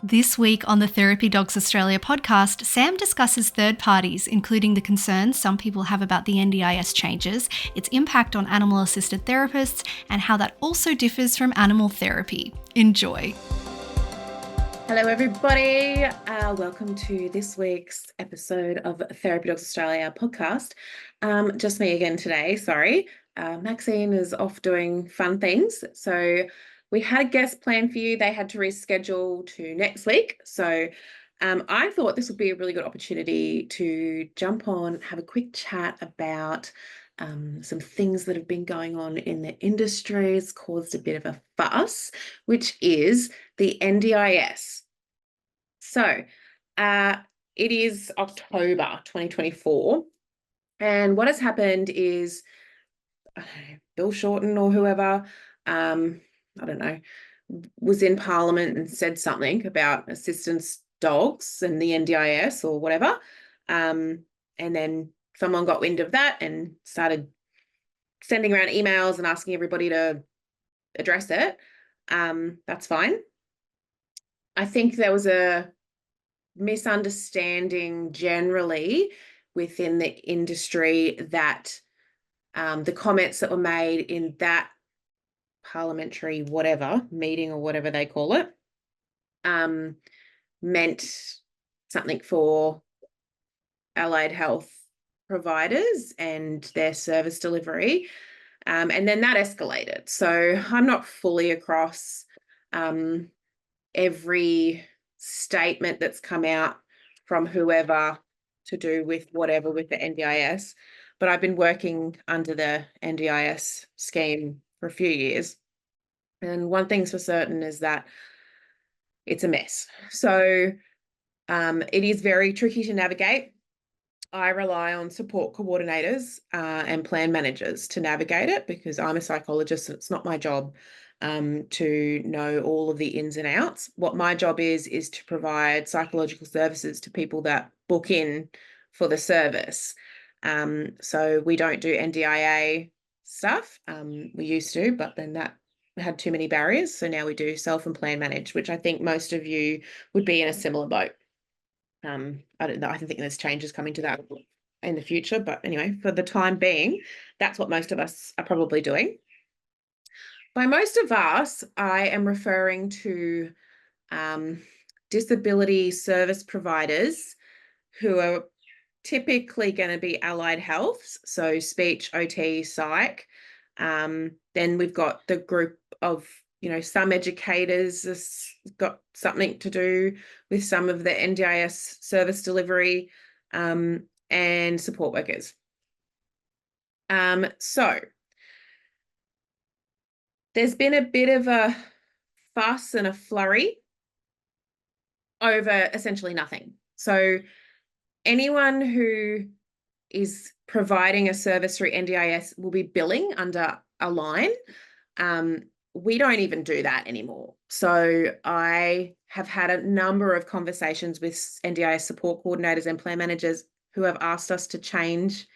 This week on the Therapy Dogs Australia podcast, Sam discusses third parties, including the concerns some people have about the NDIS changes, its impact on animal-assisted therapists, and how that also differs from animal therapy. Enjoy. Hello, everybody. Welcome to this week's episode of Therapy Dogs Australia podcast. Just me again today, sorry. Maxine is off doing fun things. So we had a guest plan for you. They had to reschedule to next week. So I thought this would be a really good opportunity to jump on, have a quick chat about some things that have been going on in the industry. It's caused a bit of a fuss, which is the NDIS. So it is October 2024. And what has happened is Bill Shorten or whoever, I don't know, was in Parliament and said something about assistance dogs and the NDIS or whatever. And then someone got wind of that and started sending around emails and asking everybody to address it. That's fine. I think there was a misunderstanding generally within the industry that the comments that were made in that parliamentary whatever meeting or whatever they call it meant something for allied health providers and their service delivery. And then that escalated. So I'm not fully across every statement that's come out from whoever to do with whatever with the NDIS, but I've been working under the NDIS scheme for a few years. And one thing's for certain is that it's a mess. So it is very tricky to navigate. I rely on support coordinators and plan managers to navigate it because I'm a psychologist and it's not my job to know all of the ins and outs. What my job is to provide psychological services to people that book in for the service. So we don't do NDIA stuff. We used to, but then that had too many barriers. So now we do self and plan manage, which I think most of you would be in a similar boat. I don't know. I think there's changes coming to that in the future. But anyway, for the time being, that's what most of us are probably doing. By most of us, I am referring to disability service providers who are typically going to be allied healths, so speech, OT, psych. Then we've got the group of, some educators has got something to do with some of the NDIS service delivery and support workers. So there's been a bit of a fuss and a flurry over essentially nothing. So anyone who is providing a service through NDIS will be billing under a line. We don't even do that anymore. So I have had a number of conversations with NDIS support coordinators and plan managers who have asked us to change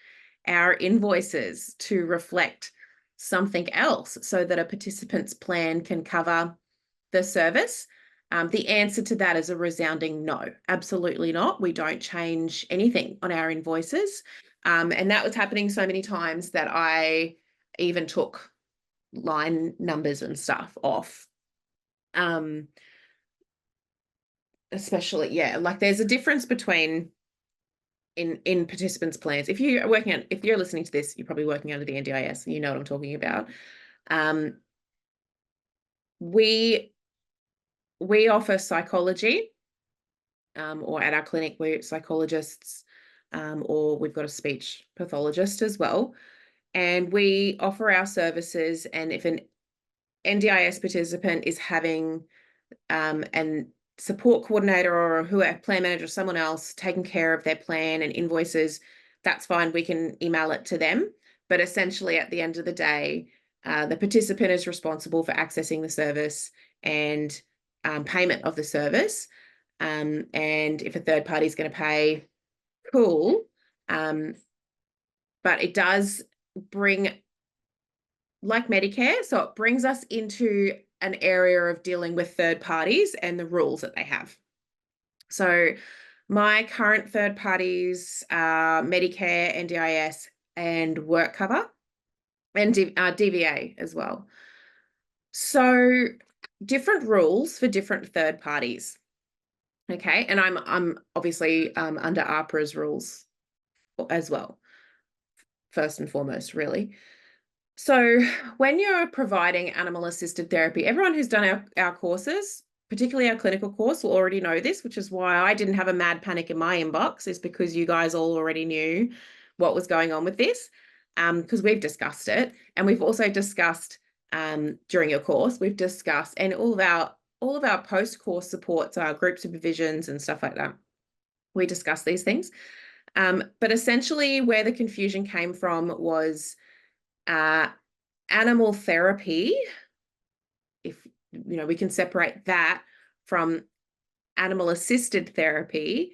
our invoices to reflect something else so that a participant's plan can cover the service. The answer to that is a resounding no, absolutely not. We don't change anything on our invoices. And that was happening so many times that I even took line numbers and stuff off. Especially, like there's a difference between in participants' plans. If you're listening to this, you're probably working under the NDIS and you know what I'm talking about. We offer psychology, or at our clinic, we're psychologists, or we've got a speech pathologist as well. And we offer our services. And if an NDIS participant is having an support coordinator or a plan manager or someone else taking care of their plan and invoices, that's fine. We can email it to them. But essentially, at the end of the day, the participant is responsible for accessing the service and payment of the service. And if a third party is going to pay, cool. But it does bring, like Medicare, so it brings us into an area of dealing with third parties and the rules that they have. So my current third parties are Medicare, NDIS, and work cover, and DVA as well. So different rules for different third parties. Okay, and I'm obviously under APRA's rules as well, first and foremost, really. So when you're providing animal-assisted therapy, everyone who's done our courses, particularly our clinical course, will already know this, which is why I didn't have a mad panic in my inbox, is because you guys all already knew what was going on with this, because we've discussed it. And we've also discussed during your course, we've discussed, and all of our post-course supports, our group supervisions and stuff like that, we discussed these things. But essentially where the confusion came from was animal therapy, if we can separate that from animal assisted therapy.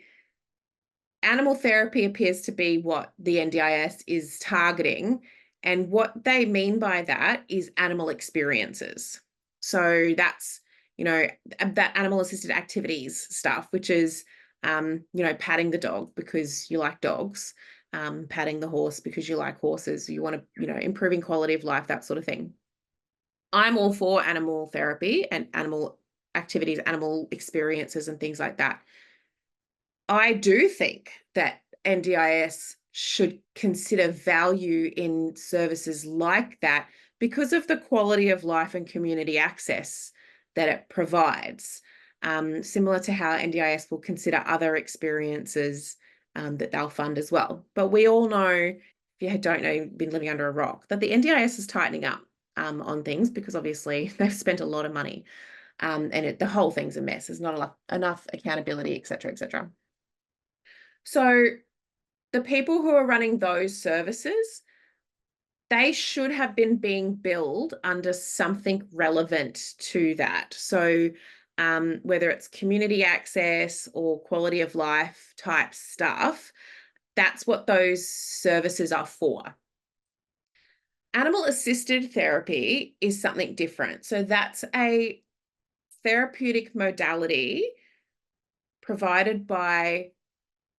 Animal therapy appears to be what the NDIS is targeting, and what they mean by that is animal experiences. So that's that animal assisted activities stuff, which is patting the dog because you like dogs, patting the horse because you like horses, you want to improving quality of life, that sort of thing. I'm all for animal therapy and animal activities, animal experiences and things like that. I do think that NDIS should consider value in services like that because of the quality of life and community access that it provides, similar to how NDIS will consider other experiences that they'll fund as well. But we all know, if you don't know, you've been living under a rock, that the NDIS is tightening up on things because obviously they've spent a lot of money, and the whole thing's a mess. There's not enough accountability, et cetera, et cetera. So the people who are running those services, they should have been being billed under something relevant to that. So whether it's community access or quality of life type stuff, that's what those services are for. Animal assisted therapy is something different. So that's a therapeutic modality provided by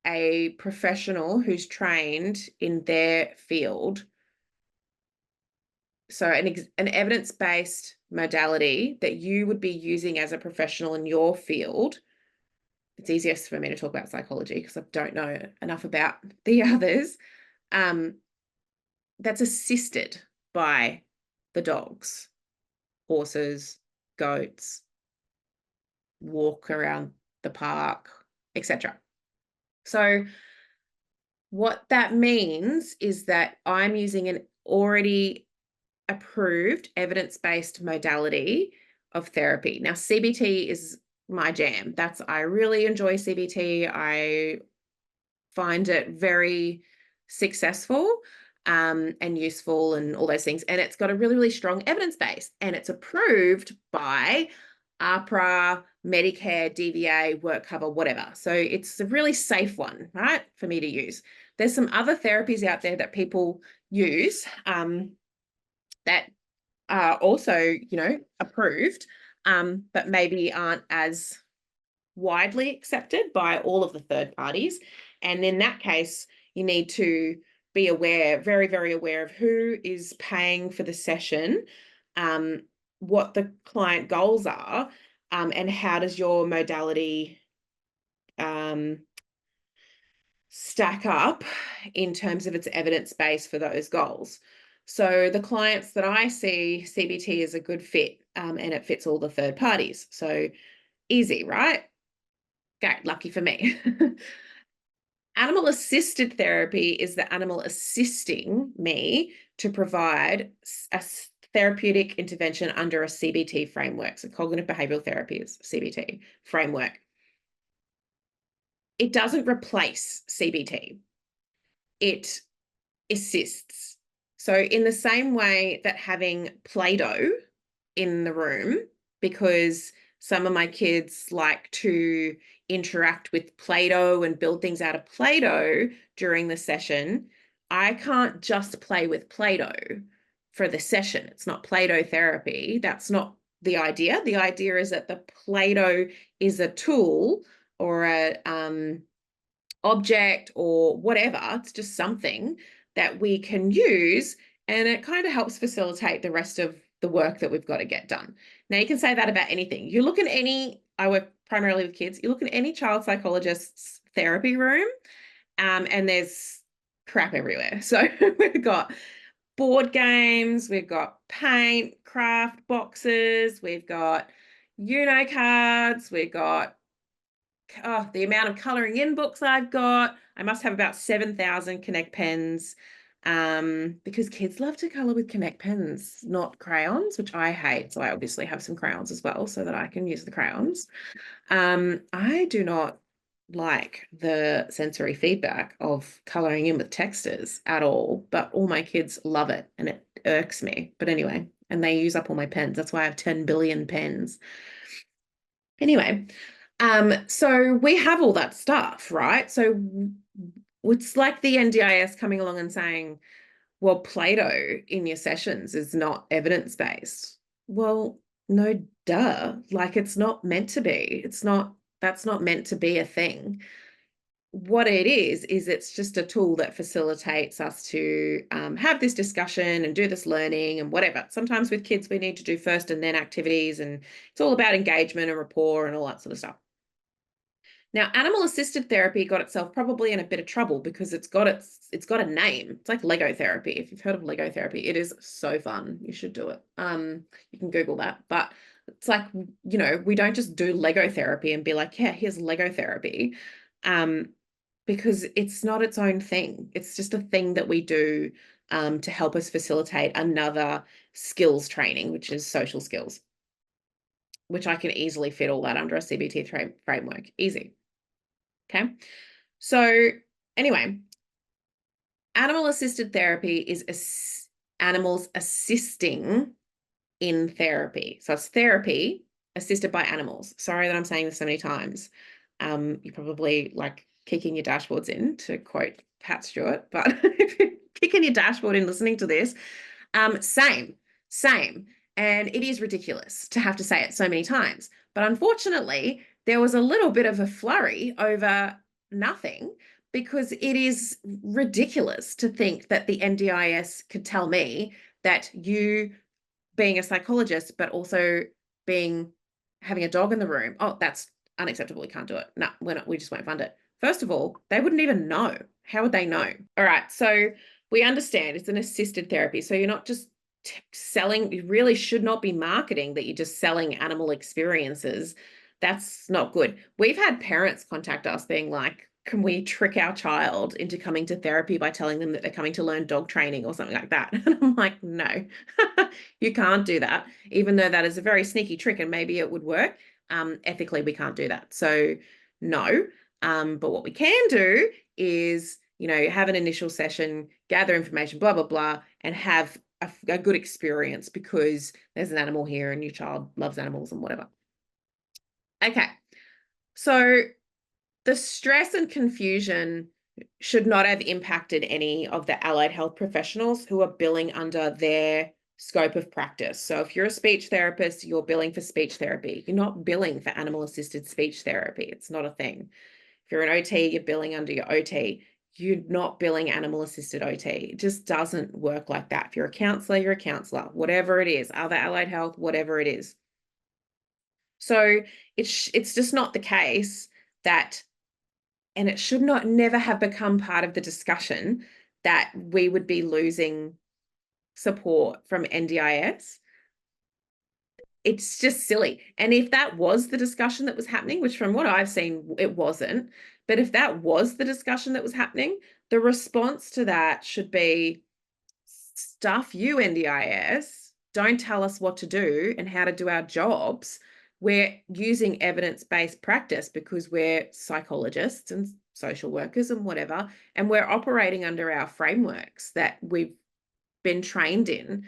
a professional who's trained in their field. So an evidence-based modality that you would be using as a professional in your field. It's easiest for me to talk about psychology because I don't know enough about the others. That's assisted by the dogs, horses, goats, walk around the park, etc. So what that means is that I'm using an already approved evidence-based modality of therapy. Now, CBT is my jam. I really enjoy CBT. I find it very successful and useful and all those things. And it's got a really, really strong evidence base, and it's approved by APRA, Medicare, DVA, work cover, whatever. So it's a really safe one, right, for me to use. There's some other therapies out there that people use that are also, approved, but maybe aren't as widely accepted by all of the third parties. And in that case, you need to be aware, very, very aware of who is paying for the session, what the client goals are, and how does your modality stack up in terms of its evidence base for those goals. So the clients that I see, CBT is a good fit, and it fits all the third parties. So easy, right? Great, lucky for me. Animal assisted therapy is the animal assisting me to provide a therapeutic intervention under a CBT framework. So cognitive behavioral therapy is CBT framework. It doesn't replace CBT. It assists. So in the same way that having Play-Doh in the room, because some of my kids like to interact with Play-Doh and build things out of Play-Doh during the session, I can't just play with Play-Doh for the session. It's not Play-Doh therapy. That's not the idea. The idea is that the Play-Doh is a tool or a object or whatever. It's just something that we can use, and it kind of helps facilitate the rest of the work that we've got to get done. Now, you can say that about anything. You look at I work primarily with kids, you look at any child psychologist's therapy room, and there's crap everywhere. So we've got board games, we've got paint, craft boxes, we've got cards, we've got the amount of colouring in books I've got. I must have about 7,000 Connect pens, because kids love to colour with Connect pens, not crayons, which I hate. So I obviously have some crayons as well so that I can use the crayons. I do not like the sensory feedback of colouring in with textures at all, but all my kids love it and it irks me. But anyway, and they use up all my pens. That's why I have 10 billion pens. Anyway, so we have all that stuff, right? So it's like the NDIS coming along and saying, well, Play-Doh in your sessions is not evidence-based. Well, no, duh. Like, it's not meant to be. That's not meant to be a thing. What it is it's just a tool that facilitates us to have this discussion and do this learning and whatever. Sometimes with kids, we need to do first and then activities, and it's all about engagement and rapport and all that sort of stuff. Now, animal-assisted therapy got itself probably in a bit of trouble because it's got a name. It's like Lego therapy. If you've heard of Lego therapy, it is so fun. You should do it. You can Google that. But it's like, we don't just do Lego therapy and be like, yeah, here's Lego therapy. Because it's not its own thing. It's just a thing that we do to help us facilitate another skills training, which is social skills, which I can easily fit all that under a CBT framework. Easy. Okay. So anyway, animal-assisted therapy is animals assisting in therapy. So it's therapy assisted by animals. Sorry that I'm saying this so many times. You're probably like kicking your dashboards in, to quote Pat Stewart, but if you're kicking your dashboard in listening to this, same. And it is ridiculous to have to say it so many times. But unfortunately, there was a little bit of a flurry over nothing, because it is ridiculous to think that the NDIS could tell me that you, being a psychologist, but also having a dog in the room, oh, that's unacceptable. We can't do it. No, we just won't fund it. First of all, they wouldn't even know. How would they know? All right. So we understand it's an assisted therapy. So you're not just selling, you really should not be marketing that you're just selling animal experiences. That's not good. We've had parents contact us being like, can we trick our child into coming to therapy by telling them that they're coming to learn dog training or something like that? And I'm like, no, you can't do that, even though that is a very sneaky trick and maybe it would work. Ethically, we can't do that. So no, but what we can do is, have an initial session, gather information, blah, blah, blah, and have a good experience because there's an animal here and your child loves animals and whatever. Okay, so the stress and confusion should not have impacted any of the allied health professionals who are billing under their scope of practice. So if you're a speech therapist, you're billing for speech therapy. You're not billing for animal-assisted speech therapy. It's not a thing. If you're an OT, you're billing under your OT. You're not billing animal-assisted OT. It just doesn't work like that. If you're a counsellor, you're a counsellor. Whatever it is, other allied health, whatever it is. So it's just not the case that, and it should never have become part of the discussion that we would be losing support from NDIS. It's just silly. And if that was the discussion that was happening, which from what I've seen, it wasn't, but if that was the discussion that was happening, the response to that should be, stuff you, NDIS, don't tell us what to do and how to do our jobs. We're using evidence-based practice because we're psychologists and social workers and whatever, and we're operating under our frameworks that we've been trained in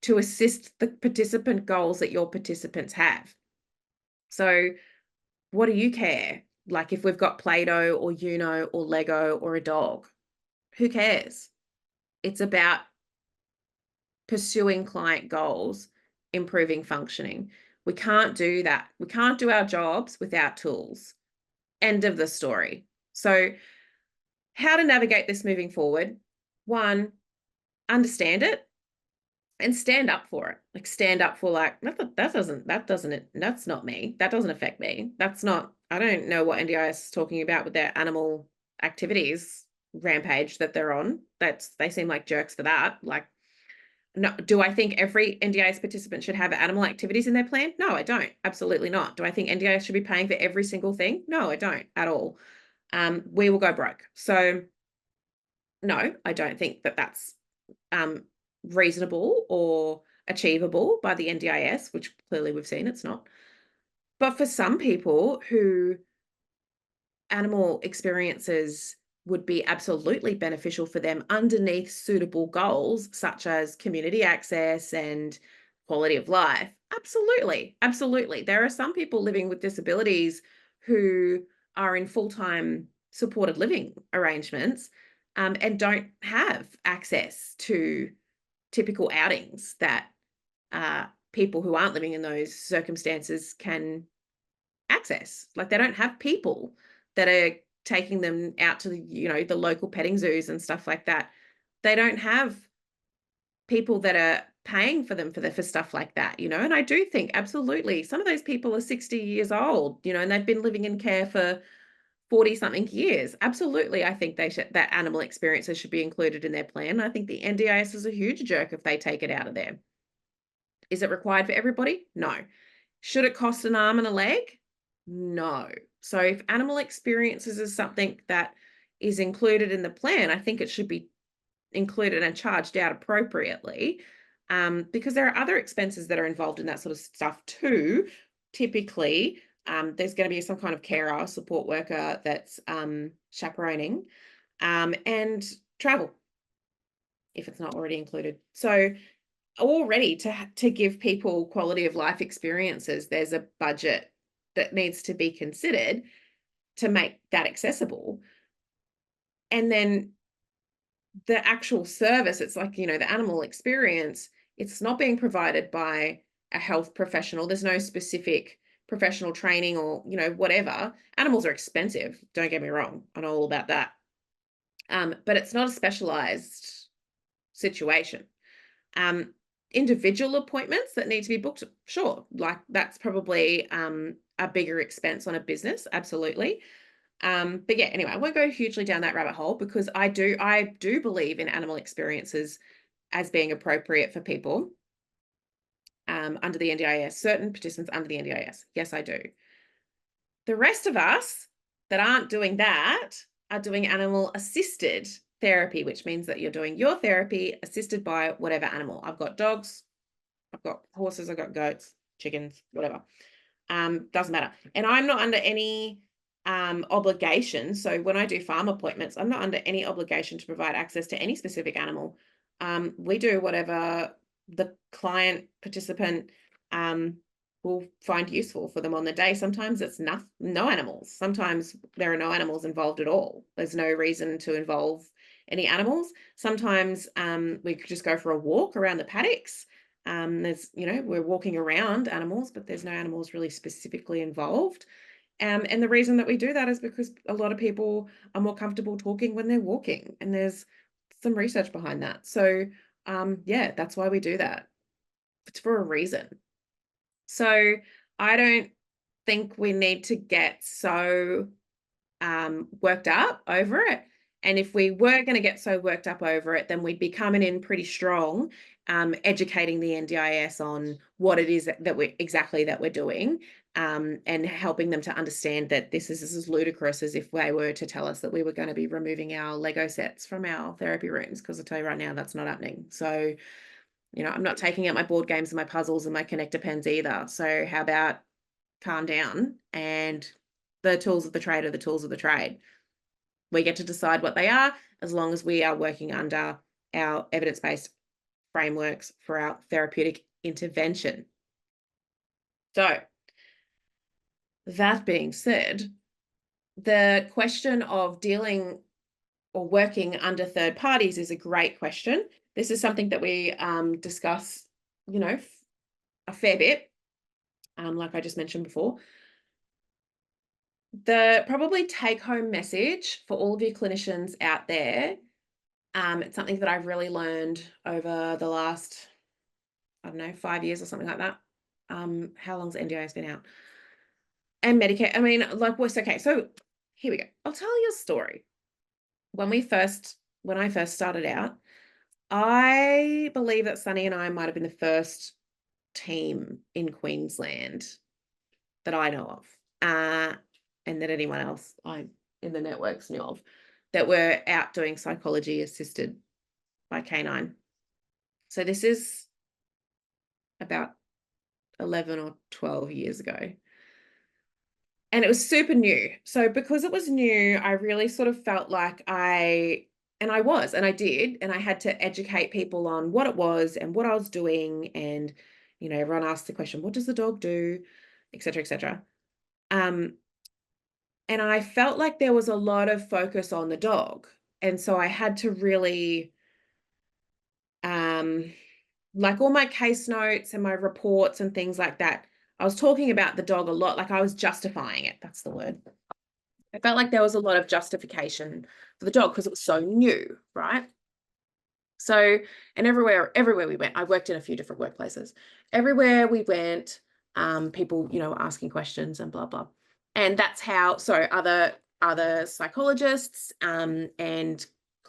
to assist the participant goals that your participants have. So what do you care? Like if we've got Play-Doh or or Lego or a dog, who cares? It's about pursuing client goals, improving functioning. We can't do that. We can't do our jobs without tools. End of the story. So how to navigate this moving forward? One, understand it and stand up for it. Like stand up for like, that's not me. That doesn't affect me. I don't know what NDIS is talking about with their animal activities rampage that they're on. They seem like jerks for that. Like, no, do I think every NDIS participant should have animal activities in their plan? No, I don't. Absolutely not. Do I think NDIS should be paying for every single thing? No, I don't at all. We will go broke. So no, I don't think that that's reasonable or achievable by the NDIS, which clearly we've seen it's not. But for some people who animal experiences would be absolutely beneficial for them underneath suitable goals, such as community access and quality of life. Absolutely. Absolutely. There are some people living with disabilities who are in full-time supported living arrangements and don't have access to typical outings that people who aren't living in those circumstances can access. Like they don't have people that are taking them out to the local petting zoos and stuff like that. They don't have people that are paying for them for stuff like that, and I do think absolutely some of those people are 60 years old, and they've been living in care for 40 something years. Absolutely. I think that animal experiences should be included in their plan. I think the NDIS is a huge jerk if they take it out of there. Is it required for everybody? No. Should it cost an arm and a leg? No. So if animal experiences is something that is included in the plan, I think it should be included and charged out appropriately, because there are other expenses that are involved in that sort of stuff too. Typically, there's going to be some kind of carer, support worker that's chaperoning, and travel if it's not already included. So already to give people quality of life experiences, there's a budget that needs to be considered to make that accessible. And then the actual service, it's like, the animal experience, it's not being provided by a health professional. There's no specific professional training or, whatever. Animals are expensive, don't get me wrong. I know all about that. But it's not a specialized situation. Individual appointments that need to be booked, sure, like that's probably a bigger expense on a business, absolutely. But yeah, anyway, I won't go hugely down that rabbit hole because I do believe in animal experiences as being appropriate for people under the NDIS, certain participants under the NDIS. Yes, I do. The rest of us that aren't doing that are doing animal assisted therapy, which means that you're doing your therapy assisted by whatever animal. I've got dogs, I've got horses, I've got goats, chickens, whatever. Doesn't matter. And I'm not under any obligation. So when I do farm appointments, I'm not under any obligation to provide access to any specific animal. We do whatever the client participant will find useful for them on the day. Sometimes it's no animals. Sometimes there are no animals involved at all. There's no reason to involve any animals. Sometimes we could just go for a walk around the paddocks. We're walking around animals, but there's no animals really specifically involved. And the reason that we do that is because a lot of people are more comfortable talking when they're walking, and there's some research behind that. So yeah, that's why we do that. It's for a reason. So I don't think we need to get so worked up over it. And if we were going to get so worked up over it, then we'd be coming in pretty strong, educating the NDIS on what it is that we're doing, and helping them to understand that this is as ludicrous as if they were to tell us that we were going to be removing our Lego sets from our therapy rooms, because I'll tell you right now, that's not happening. So, I'm not taking out my board games and my puzzles and my connector pens either. So how about calm down, and the tools of the trade are the tools of the trade. We get to decide what they are as long as we are working under our evidence-based frameworks for our therapeutic intervention. So that being said, the question of dealing or working under third parties is a great question. This is something that we discuss, a fair bit. like I just mentioned before. The probably take-home message for all of you clinicians out there, it's something that I've really learned over the last, I don't know, 5 years or something like that. How long's NDIS been out? And Medicare, I mean, like, what's okay? So here we go. I'll tell you a story. When I first started out, I believe that Sunny and I might have been the first team in Queensland that I know of, and that anyone else in the networks knew of, that were out doing psychology assisted by canine. So this is about 11 or 12 years ago. And it was super new. So because it was new, I really sort of felt like I did, and I had to educate people on what it was and what I was doing. And, everyone asked the question, what does the dog do? Et cetera, et cetera. And I felt like there was a lot of focus on the dog. And so I had to really, like all my case notes and my reports and things like that, I was talking about the dog a lot, like I was justifying it. That's the word. I felt like there was a lot of justification for the dog because it was so new, right? So, and everywhere we went, I worked in a few different workplaces. Everywhere we went, people, asking questions and blah, blah. And that's how, so other psychologists, and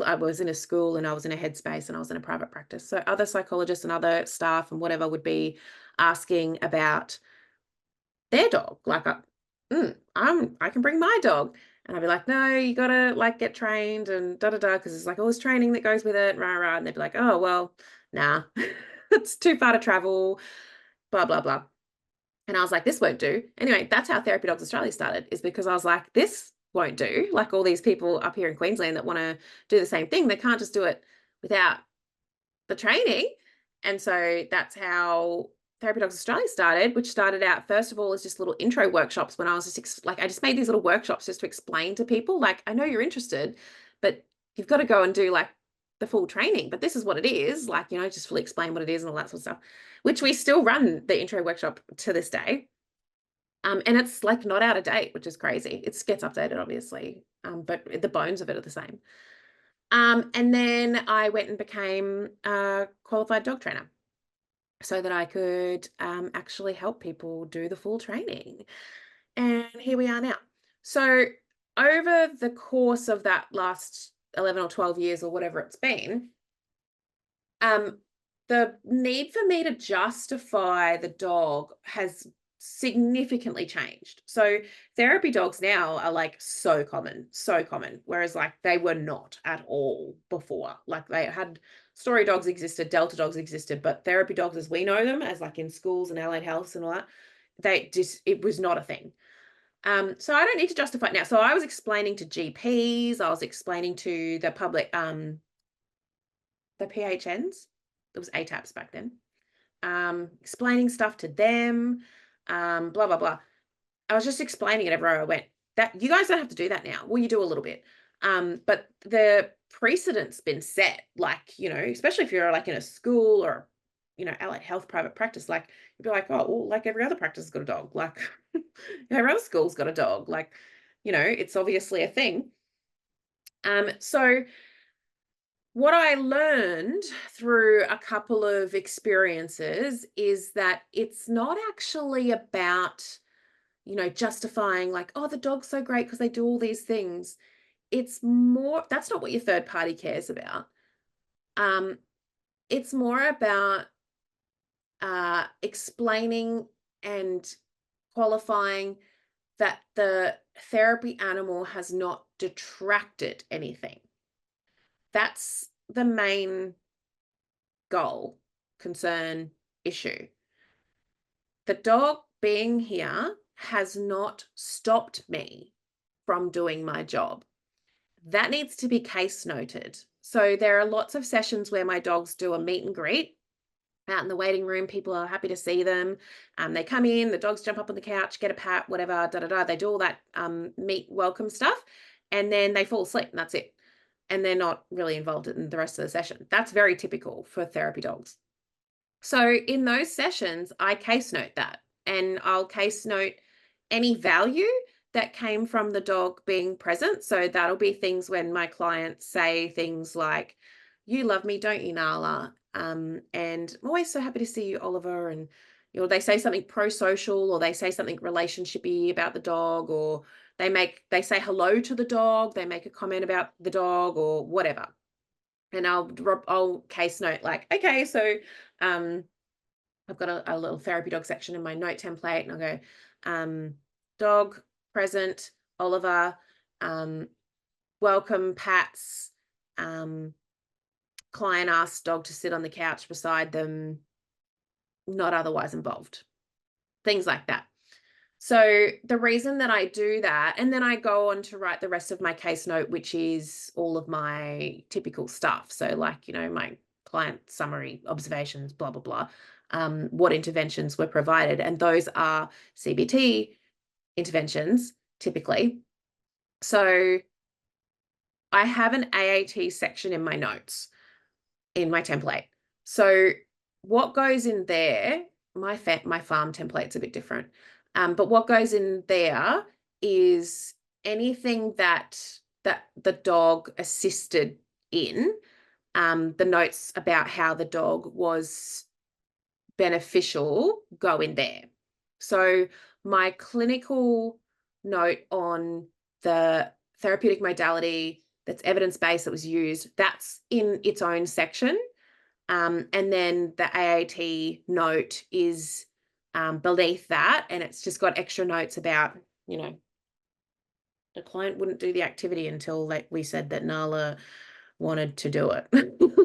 I was in a school and I was in a headspace and I was in a private practice. So other psychologists and other staff and whatever would be asking about their dog. Like, I can bring my dog. And I'd be like, no, you gotta like get trained and da-da-da, because there's like all this training that goes with it, rah, rah. And they'd be like, oh, well, nah, it's too far to travel, blah, blah, blah. And I was like, this won't do. Anyway, that's how Therapy Dogs Australia started, is because I was like, this won't do. Like all these people up here in Queensland that want to do the same thing, they can't just do it without the training. And so that's how Therapy Dogs Australia started, which started out, first of all, as just little intro workshops when I was just I just made these little workshops just to explain to people, like, I know you're interested, but you've got to go and do like the full training, but this is what it is, like, just fully explain what it is and all that sort of stuff, which we still run the intro workshop to this day. And it's like not out of date, which is crazy. It gets updated, obviously, but the bones of it are the same. And then I went and became a qualified dog trainer so that I could actually help people do the full training. And here we are now. So over the course of that last 11 or 12 years or whatever it's been, the need for me to justify the dog has significantly changed. So therapy dogs now are like so common, whereas like they were not at all before. Like they had story dogs existed, delta dogs existed, but therapy dogs as we know them, as like in schools and allied healths and all that, it was not a thing. So I don't need to justify it now. So I was explaining to GPs, I was explaining to the public, the PHNs, it was ATAPs back then, explaining stuff to them, blah, blah, blah. I was just explaining it everywhere I went. That you guys don't have to do that now. Well, you do a little bit. But the precedent's been set, like, especially if you're like in a school or, allied health private practice, like you'd be like, oh, well, like every other practice has got a dog. Like every other school's got a dog. Like, it's obviously a thing. So what I learned through a couple of experiences is that it's not actually about, justifying like, oh, the dog's so great because they do all these things. It's more, that's not what your third party cares about. It's more about explaining and qualifying that the therapy animal has not detracted anything. That's the main goal, concern, issue. The dog being here has not stopped me from doing my job. That needs to be case noted. So there are lots of sessions where my dogs do a meet and greet out in the waiting room. People are happy to see them. They come in, the dogs jump up on the couch, get a pat, whatever, da-da-da. They do all that meet welcome stuff, and then they fall asleep, and that's it. And they're not really involved in the rest of the session. That's very typical for therapy dogs. So in those sessions, I case note that. and I'll case note any value that came from the dog being present. So that'll be things when my clients say things like, "You love me, don't you, Nala? And I'm always so happy to see you, Oliver." And they say something pro-social, or they say something relationshipy about the dog, or they say hello to the dog, they make a comment about the dog or whatever. And I'll case note like, okay, so I've got a little therapy dog section in my note template, and I'll go, dog present, Oliver, welcome, pats, client asked dog to sit on the couch beside them, not otherwise involved, things like that. So the reason that I do that, and then I go on to write the rest of my case note, which is all of my typical stuff. So like, my client summary, observations, blah, blah, blah, what interventions were provided. And those are CBT interventions typically. So I have an AAT section in my notes, in my template. So what goes in there, my farm template's a bit different. But what goes in there is anything that the dog assisted in, the notes about how the dog was beneficial go in there. So my clinical note on the therapeutic modality that's evidence-based that was used, that's in its own section. And then the AAT note is beneath that, and it's just got extra notes about, the client wouldn't do the activity until we said that Nala wanted to do it.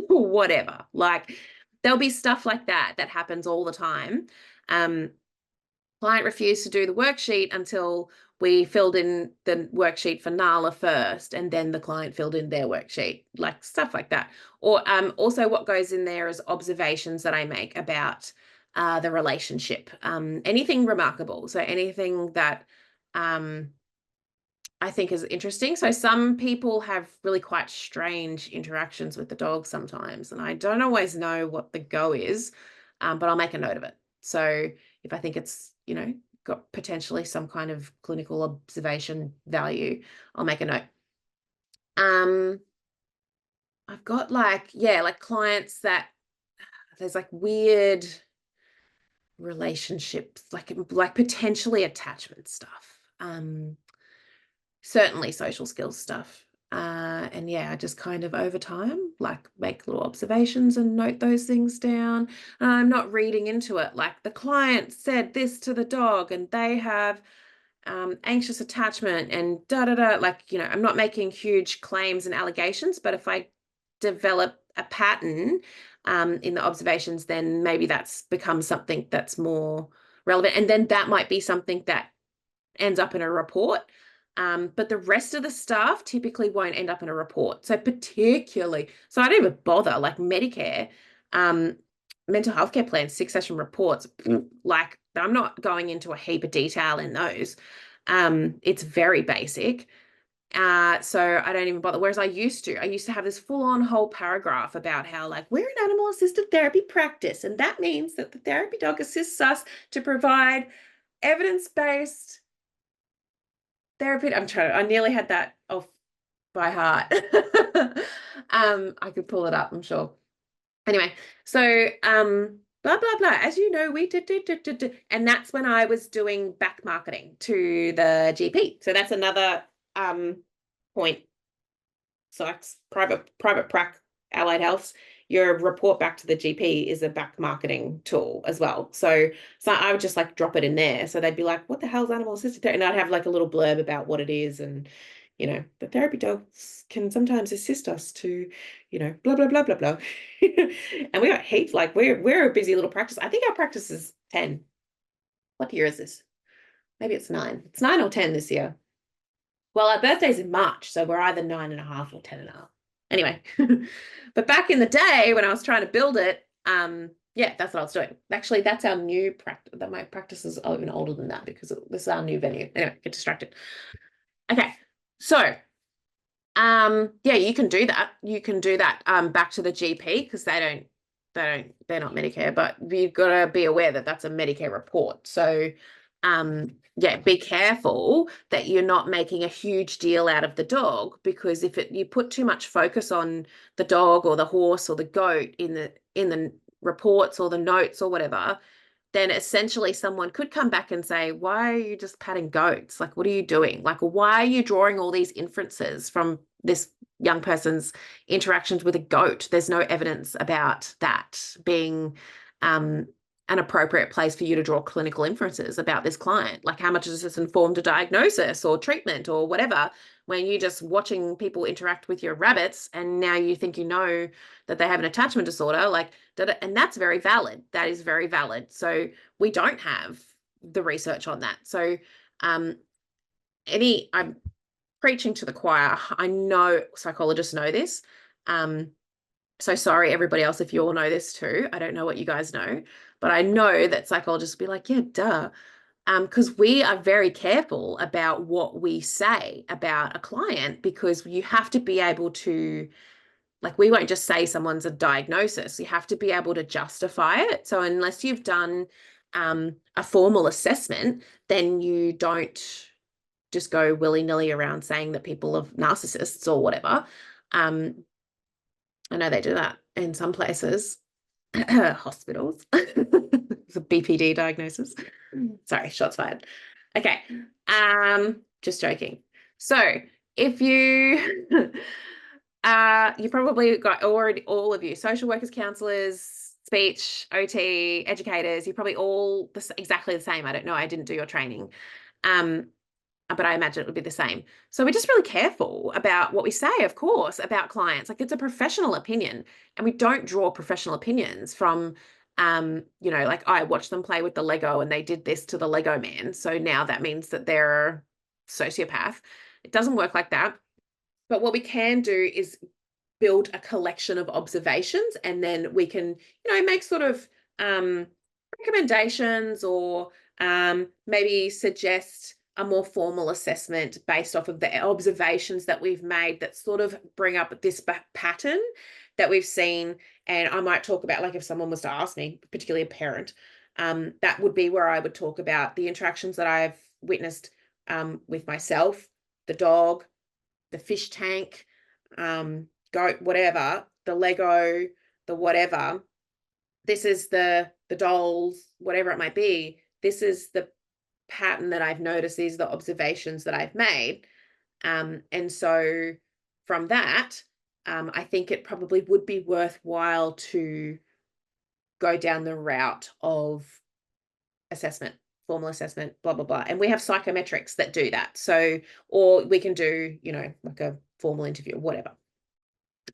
Whatever. Like, there'll be stuff like that happens all the time. Client refused to do the worksheet until we filled in the worksheet for Nala first, and then the client filled in their worksheet, like stuff like that. Or also what goes in there is observations that I make about the relationship, anything remarkable. So anything that I think is interesting. So some people have really quite strange interactions with the dog sometimes, and I don't always know what the go is, but I'll make a note of it. So if I think it's, got potentially some kind of clinical observation value, I'll make a note. I've got like clients that there's like weird relationships, like potentially attachment stuff. Certainly social skills stuff. And I just kind of over time, make little observations and note those things down. I'm not reading into it. Like, the client said this to the dog and they have anxious attachment and da-da-da. I'm not making huge claims and allegations, but if I develop a pattern in the observations, then maybe that's becomes something that's more relevant. And then that might be something that ends up in a report. But the rest of the stuff typically won't end up in a report. So I don't even bother, like Medicare, mental health care plans, 6-session reports, like I'm not going into a heap of detail in those. It's very basic. So I don't even bother. Whereas I used to have this full-on whole paragraph about how we're an animal assisted therapy practice. And that means that the therapy dog assists us to provide evidence-based therapy. I nearly had that off by heart. I could pull it up, I'm sure. Anyway, so blah blah blah. As you know, we did, and that's when I was doing back marketing to the GP. So that's another point. So that's private prac, allied health. Your report back to the GP is a back marketing tool as well. So I would just drop it in there. So they'd be like, what the hell is animal assisted therapy? And I'd have a little blurb about what it is. And, the therapy dogs can sometimes assist us to, blah, blah, blah, blah, blah. And we got heaps, we're a busy little practice. I think our practice is 10. What year is this? Maybe it's 9. It's 9 or 10 this year. Well, our birthday's in March, so we're either 9.5 or 10.5. Anyway, but back in the day when I was trying to build it, that's what I was doing. Actually, that's our new practice. That my practice is even older than that because this is our new venue. Anyway, get distracted. Okay, so you can do that. You can do that back to the GP because they don't they're not Medicare, but you've got to be aware that that's a Medicare report. So, yeah, be careful that you're not making a huge deal out of the dog, because if you put too much focus on the dog or the horse or the goat in the reports or the notes or whatever, then essentially someone could come back and say, why are you just patting goats? Like, what are you doing? Like, why are you drawing all these inferences from this young person's interactions with a goat? There's no evidence about that being an appropriate place for you to draw clinical inferences about this client. Like, how much does this inform a diagnosis or treatment or whatever, when you're just watching people interact with your rabbits and now you think you know that they have an attachment disorder, like, and that's very valid. That is very valid. So we don't have the research on that. So I'm preaching to the choir. I know psychologists know this. So sorry, everybody else, if you all know this too. I don't know what you guys know, but I know that psychologists will be like, yeah, duh. Because we are very careful about what we say about a client, because you have to be able to, like, we won't just say someone's a diagnosis. You have to be able to justify it. So unless you've done a formal assessment, then you don't just go willy-nilly around saying that people are narcissists or whatever. I know they do that in some places. Hospitals. It's a BPD diagnosis. Sorry, shots fired. Okay. Just joking. So if you you probably got already, all of you, social workers, counselors, speech, OT, educators, you're probably all exactly the same. I don't know. I didn't do your training. But I imagine it would be the same. So we're just really careful about what we say, of course, about clients. Like, it's a professional opinion, and we don't draw professional opinions from, like, I watched them play with the Lego and they did this to the Lego man, so now that means that they're a sociopath. It doesn't work like that. But what we can do is build a collection of observations, and then we can, make sort of recommendations, or maybe suggest a more formal assessment based off of the observations that we've made that sort of bring up this pattern that we've seen. And I might talk about, like, if someone was to ask me, particularly a parent, that would be where I would talk about the interactions that I've witnessed with myself, the dog, the fish tank, goat, whatever, the Lego, the whatever. This is the dolls, whatever it might be. This is the pattern that I've noticed. These are the observations that I've made. And so from that, I think it probably would be worthwhile to go down the route of assessment, formal assessment, blah, blah, blah. And we have psychometrics that do that. So, or we can do, like a formal interview or whatever.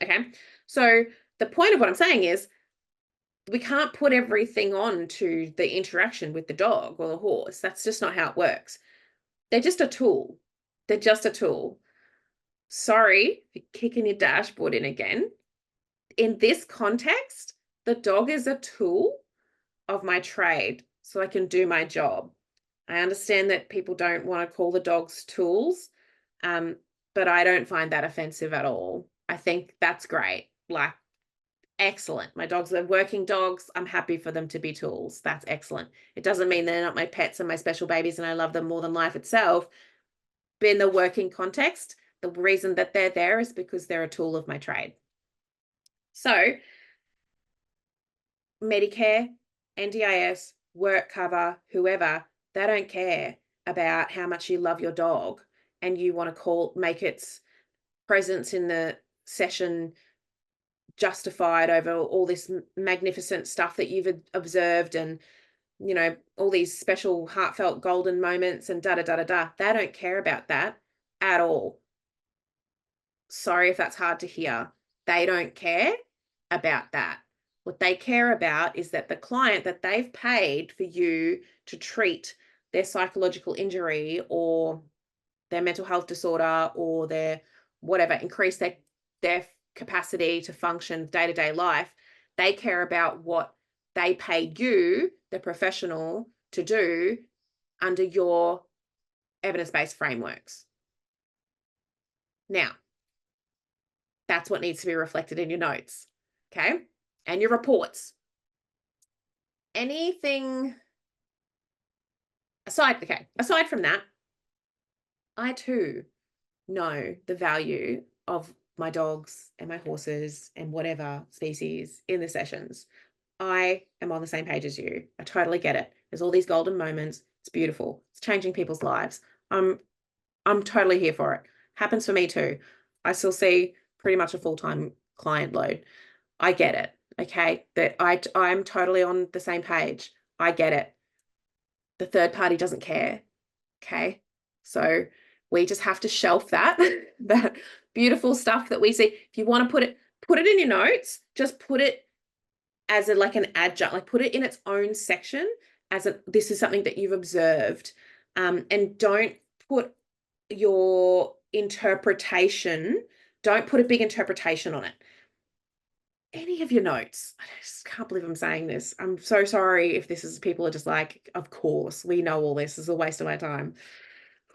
Okay. So the point of what I'm saying is, we can't put everything on to the interaction with the dog or the horse. That's just not how it works. They're just a tool. They're just a tool. Sorry for kicking your dashboard in again. In this context, the dog is a tool of my trade, so I can do my job. I understand that people don't want to call the dogs tools, but I don't find that offensive at all. I think that's great. Like, excellent. My dogs are working dogs. I'm happy for them to be tools. That's excellent. It doesn't mean they're not my pets and my special babies and I love them more than life itself. But in the working context, the reason that they're there is because they're a tool of my trade. So Medicare, NDIS, work cover, whoever, they don't care about how much you love your dog and you want to make its presence in the session justified over all this magnificent stuff that you've observed, and all these special heartfelt golden moments and da da da da da. They don't care about that at all. Sorry if that's hard to hear. They don't care about that. What they care about is that the client that they've paid for you to treat their psychological injury or their mental health disorder or their whatever, increase their capacity to function day-to-day life, they care about what they paid you, the professional, to do under your evidence-based frameworks. Now, that's what needs to be reflected in your notes, okay? And your reports. anything aside from that, I too know the value of my dogs and my horses and whatever species in the sessions. I am on the same page as you. I totally get it. There's all these golden moments. It's beautiful. It's changing people's lives. I'm totally here for it. Happens for me too. I still see pretty much a full-time client load. I get it. Okay. That I'm totally on the same page. I get it. The third party doesn't care. Okay. So we just have to shelf that, that beautiful stuff that we see. If you want to put it in your notes, just put it as like an adjunct, like put it in its own section as this is something that you've observed. And don't put your interpretation, don't put a big interpretation on it. Any of your notes, I just can't believe I'm saying this. I'm so sorry if this is, people are just like, of course, we know all this is a waste of my time.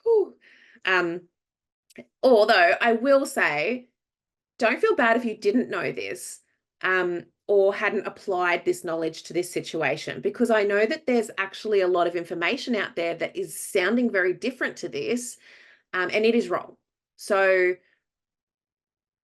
Whew. Although I will say, don't feel bad if you didn't know this, or hadn't applied this knowledge to this situation, because I know that there's actually a lot of information out there that is sounding very different to this, and it is wrong. So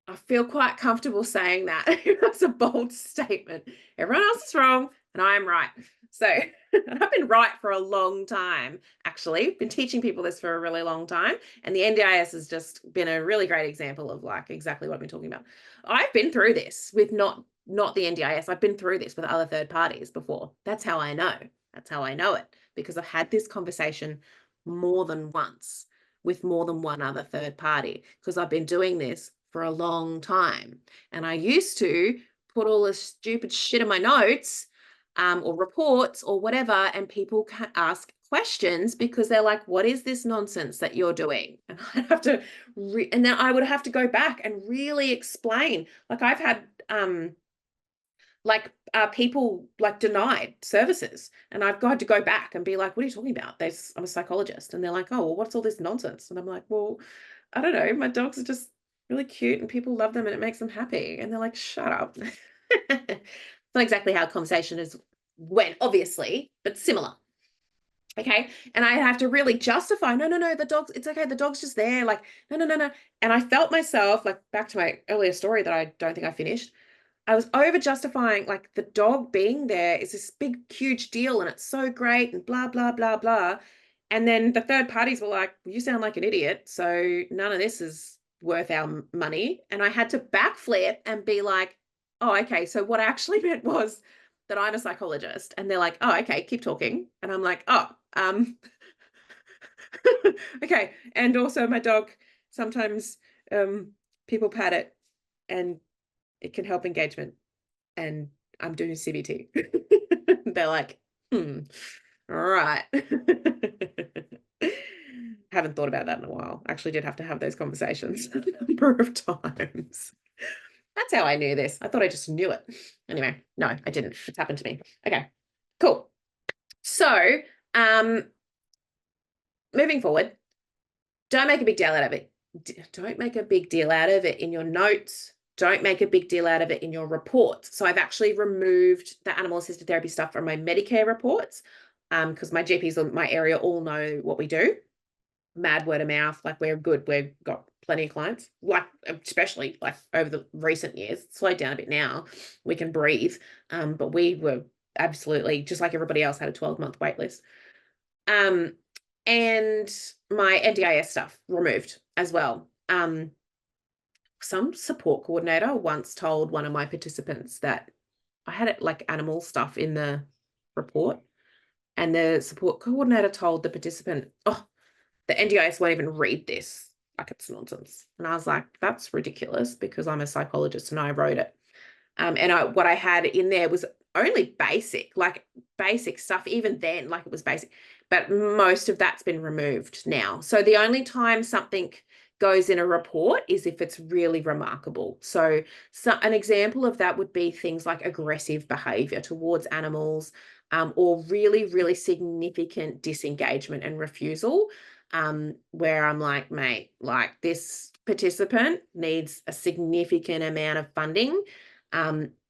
I feel quite comfortable saying that. That's a bold statement. Everyone else is wrong and I'm right. So I've been right for a long time, actually. Been teaching people this for a really long time. And the NDIS has just been a really great example of like exactly what I've been talking about. I've been through this with not the NDIS. I've been through this with other third parties before. That's how I know. That's how I know it, because I've had this conversation more than once with more than one other third party, because I've been doing this for a long time. And I used to put all this stupid shit in my notes, or reports or whatever, and people can ask questions because they're like, what is this nonsense that you're doing? And I have to and then I would have to go back and really explain. Like I've had people like denied services, and I've got to go back and be like, what are you talking about? I'm a psychologist. And they're like, oh, well, what's all this nonsense? And I'm like, well, I don't know, my dogs are just really cute and people love them and it makes them happy. And they're like, shut up. Not exactly how conversation went, obviously, but similar. Okay. And I have to really justify, no, the dog's, it's okay. The dog's just there. Like, no. And I felt myself, like back to my earlier story that I don't think I finished. I was over justifying, like, the dog being there is this big, huge deal and it's so great and blah, blah, blah, blah. And then the third parties were like, well, you sound like an idiot. So none of this is worth our money. And I had to backflip and be like, oh, okay. So what I actually meant was that I'm a psychologist. And they're like, oh, okay, keep talking. And I'm like, oh, okay. And also my dog, sometimes people pat it and it can help engagement, and I'm doing CBT. They're like, all right. Haven't thought about that in a while. Actually did have to have those conversations a number of times. That's how I knew this. I thought I just knew it. Anyway, no, I didn't. It's happened to me. Okay, cool. So, moving forward, don't make a big deal out of it. Don't make a big deal out of it in your notes. Don't make a big deal out of it in your reports. So I've actually removed the animal assisted therapy stuff from my Medicare reports, because my GPs in my area all know what we do. Mad word of mouth, like we're good. We've got plenty of clients, like especially like over the recent years. It's slowed down a bit now. We can breathe, but we were absolutely, just like everybody else, had a 12-month wait list. And my NDIS stuff removed as well. Some support coordinator once told one of my participants that I had it like animal stuff in the report, and the support coordinator told the participant, oh, the NDIS won't even read this. Like, it's nonsense. And I was like, that's ridiculous, because I'm a psychologist and I wrote it. And what I had in there was only basic stuff. Even then, like, it was basic, but most of that's been removed now. So the only time something goes in a report is if it's really remarkable. So an example of that would be things like aggressive behavior towards animals, or really, really significant disengagement and refusal, where I'm like, mate, like, this participant needs a significant amount of funding.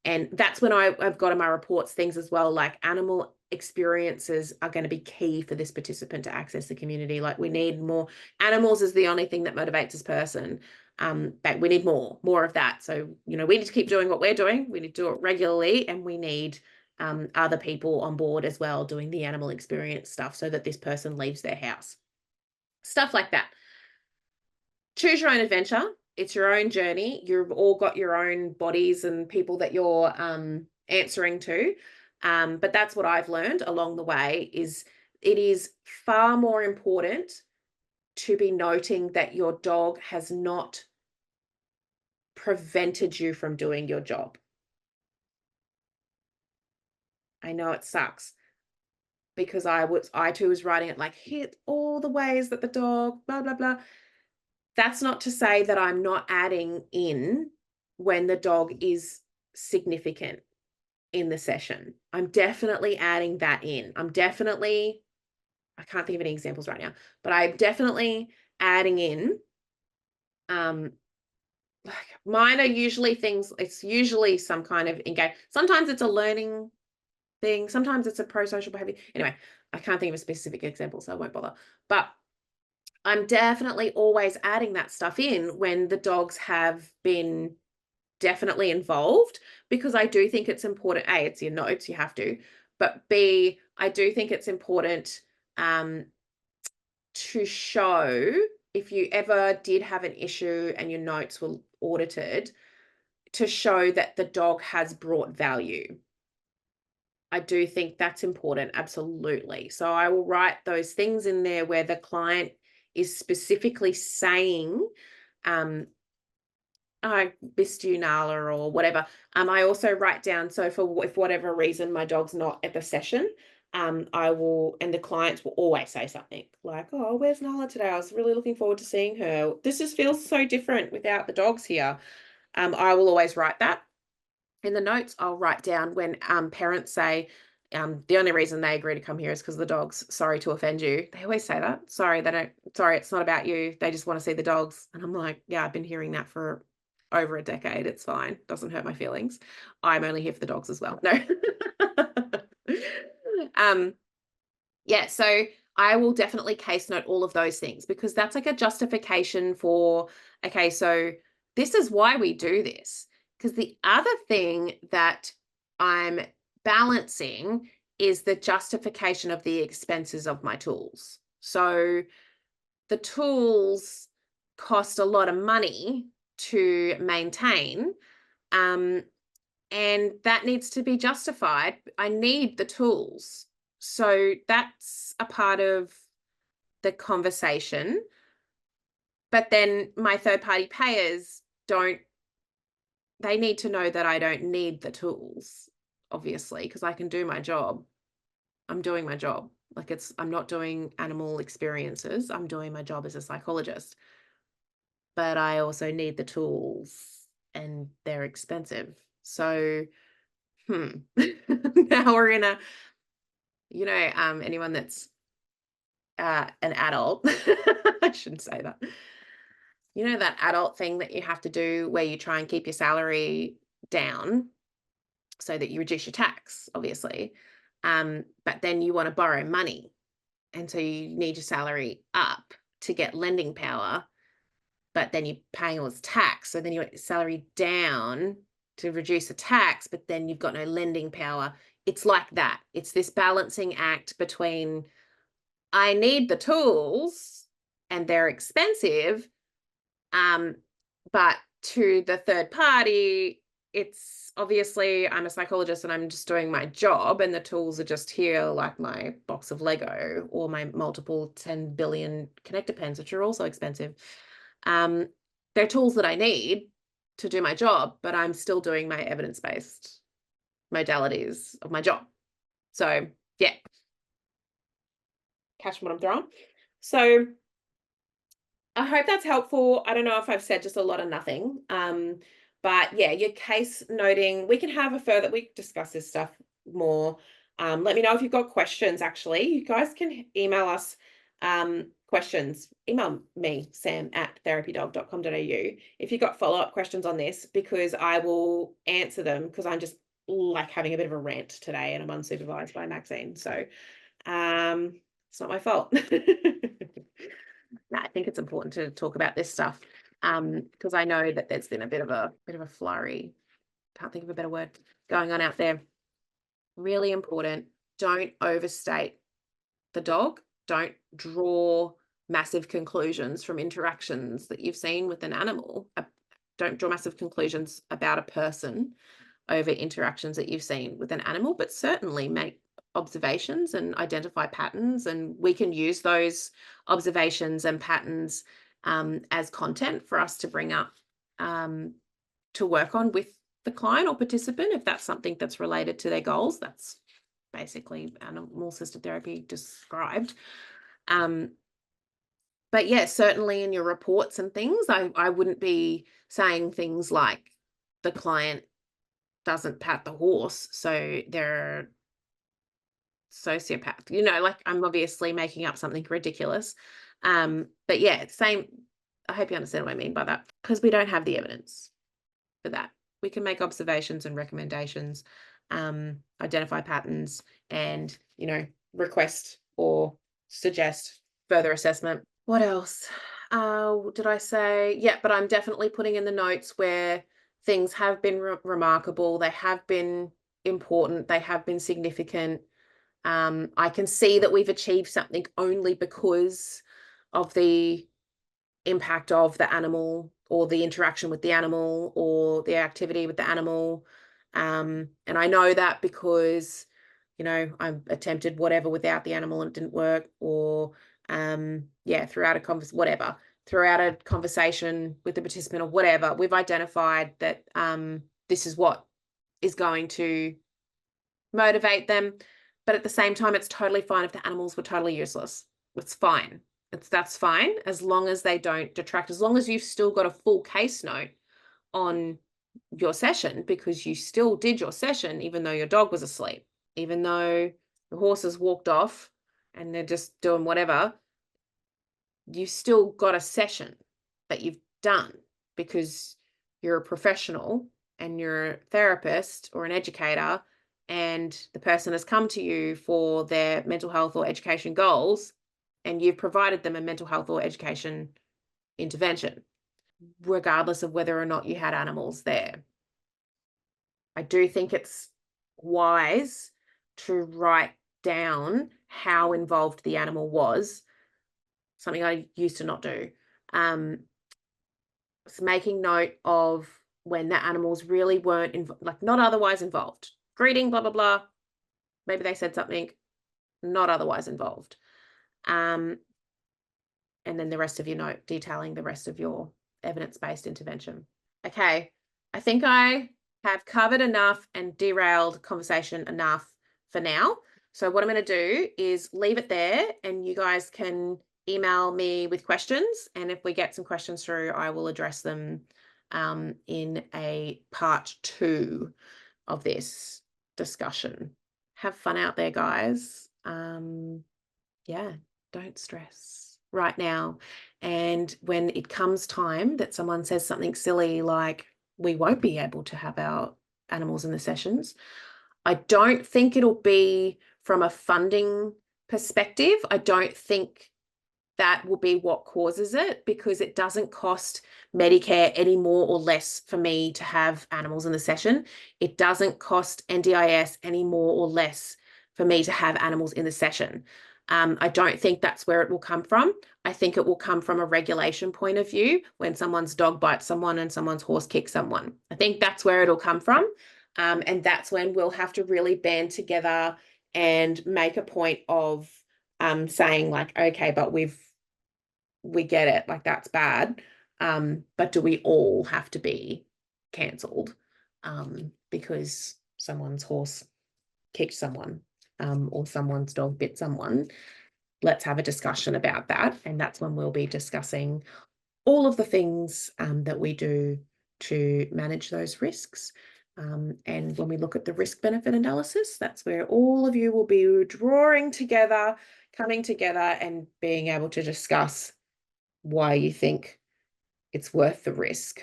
And that's when I've got in my reports things as well, like animal experiences are going to be key for this participant to access the community. Like we need more animals is the only thing that motivates this person. But we need more of that. So, we need to keep doing what we're doing. We need to do it regularly, and we need other people on board as well doing the animal experience stuff so that this person leaves their house. Stuff like that. Choose your own adventure. It's your own journey. You've all got your own bodies and people that you're answering to. But that's what I've learned along the way is it is far more important to be noting that your dog has not prevented you from doing your job. I know it sucks because I too was writing it like, hit all the ways that the dog, blah, blah, blah. That's not to say that I'm not adding in when the dog is significant in the session. I'm definitely adding that in. I can't think of any examples right now, but I'm definitely adding in. Mine are usually things, it's usually some kind of engage. Sometimes it's a learning thing. Sometimes it's a pro-social behavior. Anyway, I can't think of a specific example, so I won't bother. But I'm definitely always adding that stuff in when the dogs have been definitely involved, because I do think it's important. A, it's your notes, you have to, but B, I do think it's important to show if you ever did have an issue and your notes were audited, to show that the dog has brought value. I do think that's important, absolutely. So I will write those things in there where the client is specifically saying, I missed you, Nala, or whatever. I also write down, so if whatever reason my dog's not at the session, I will, and the clients will always say something like, oh, where's Nala today? I was really looking forward to seeing her. This just feels so different without the dogs here. I will always write that. In the notes, I'll write down when parents say, the only reason they agree to come here is because the dogs, sorry to offend you. They always say that. Sorry, it's not about you. They just want to see the dogs. And I'm like, yeah, I've been hearing that for over a decade. It's fine. Doesn't hurt my feelings. I'm only here for the dogs as well. No. Yeah, so I will definitely case note all of those things, because that's like a justification for, okay, so this is why we do this. Because the other thing that I'm balancing is the justification of the expenses of my tools. So the tools cost a lot of money to maintain, and that needs to be justified. I need the tools. So that's a part of the conversation. But then my third-party payers they need to know that I don't need the tools, obviously, because I can do my job. I'm doing my job. Like I'm not doing animal experiences. I'm doing my job as a psychologist. But I also need the tools, and they're expensive. So, now we're in a, anyone that's an adult, I shouldn't say that. That adult thing that you have to do where you try and keep your salary down so that you reduce your tax, obviously. But then you want to borrow money. And so you need your salary up to get lending power, but then you're paying all this tax. So then you want your salary down to reduce the tax, but then you've got no lending power. It's like that. It's this balancing act between, I need the tools and they're expensive, but to the third party, it's obviously I'm a psychologist and I'm just doing my job, and the tools are just here like my box of Lego or my multiple 10 billion connector pens, which are also expensive. They're tools that I need to do my job, but I'm still doing my evidence-based modalities of my job. So yeah, catch what I'm throwing. So I hope that's helpful. I don't know if I've said just a lot of nothing. But yeah, your case noting, we can discuss this stuff more. Let me know if you've got questions, actually. You guys can email us questions, email me, sam@therapydog.com.au, if you've got follow-up questions on this, because I will answer them, because I'm just like having a bit of a rant today and I'm unsupervised by Maxine. So it's not my fault. No, I think it's important to talk about this stuff, because I know that there's been a bit of a flurry, can't think of a better word, going on out there. Really important. Don't overstate the dog. Don't draw massive conclusions from interactions that you've seen with an animal. Don't draw massive conclusions about a person over interactions that you've seen with an animal, but certainly make observations and identify patterns. And we can use those observations and patterns as content for us to bring up to work on with the client or participant, if that's something that's related to their goals. That's basically animal-assisted therapy described. But yeah, certainly in your reports and things, I wouldn't be saying things like the client doesn't pat the horse, so they're sociopath. You know, like, I'm obviously making up something ridiculous. But yeah, same. I hope you understand what I mean by that, because we don't have the evidence for that. We can make observations and recommendations, identify patterns, and, you know, request or suggest further assessment. What else did I say? Yeah, but I'm definitely putting in the notes where things have been remarkable. They have been important. They have been significant. I can see that we've achieved something only because of the impact of the animal, or the interaction with the animal, or the activity with the animal. And I know that because, you know, I attempted whatever without the animal and it didn't work, or yeah, throughout a conversation with the participant or whatever, we've identified that this is what is going to motivate them. But at the same time, it's totally fine if the animals were totally useless. It's fine. That's fine, as long as they don't detract, as long as you've still got a full case note on your session, because you still did your session even though your dog was asleep, even though the horses walked off and they're just doing whatever. You still got a session that you've done, because you're a professional and you're a therapist or an educator, and the person has come to you for their mental health or education goals, and you've provided them a mental health or education intervention, regardless of whether or not you had animals there. I do think it's wise to write down how involved the animal was, something I used to not do. It's making note of when the animals really weren't like not otherwise involved. Greeting, blah, blah, blah. Maybe they said something, not otherwise involved. And then the rest of your note detailing the rest of your evidence-based intervention. Okay, I think I have covered enough and derailed conversation enough for now. So what I'm going to do is leave it there, and you guys can email me with questions. And if we get some questions through, I will address them in a part 2 of this discussion. Have fun out there, guys. Yeah, don't stress right now. And when it comes time that someone says something silly like, we won't be able to have our animals in the sessions, I don't think it'll be from a funding perspective. I don't think that will be what causes it, because it doesn't cost Medicare any more or less for me to have animals in the session. It doesn't cost NDIS any more or less for me to have animals in the session. I don't think that's where it will come from. I think it will come from a regulation point of view, when someone's dog bites someone and someone's horse kicks someone. I think that's where it'll come from. And that's when we'll have to really band together and make a point of saying like, okay, but we get it, like that's bad. But do we all have to be cancelled because someone's horse kicked someone or someone's dog bit someone? Let's have a discussion about that. And that's when we'll be discussing all of the things that we do to manage those risks. And when we look at the risk benefit analysis, that's where all of you will be drawing together coming together and being able to discuss why you think it's worth the risk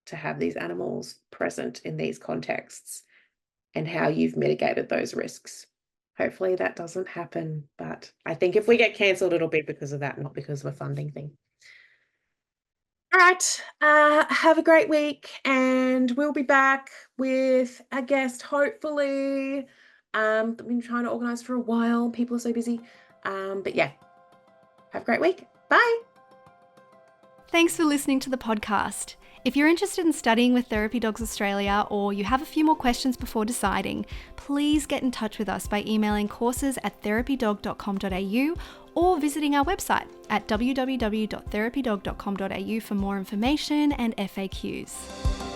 to have these animals present in these contexts and how you've mitigated those risks. Hopefully that doesn't happen, but I think if we get cancelled, it'll be because of that, not because of a funding thing. All right, have a great week, and we'll be back with a guest, hopefully. I've been trying to organise for a while. People are so busy. But yeah, have a great week. Bye. Thanks for listening to the podcast. If you're interested in studying with Therapy Dogs Australia or you have a few more questions before deciding, please get in touch with us by emailing courses@therapydog.com.au or visiting our website at www.therapydog.com.au for more information and FAQs.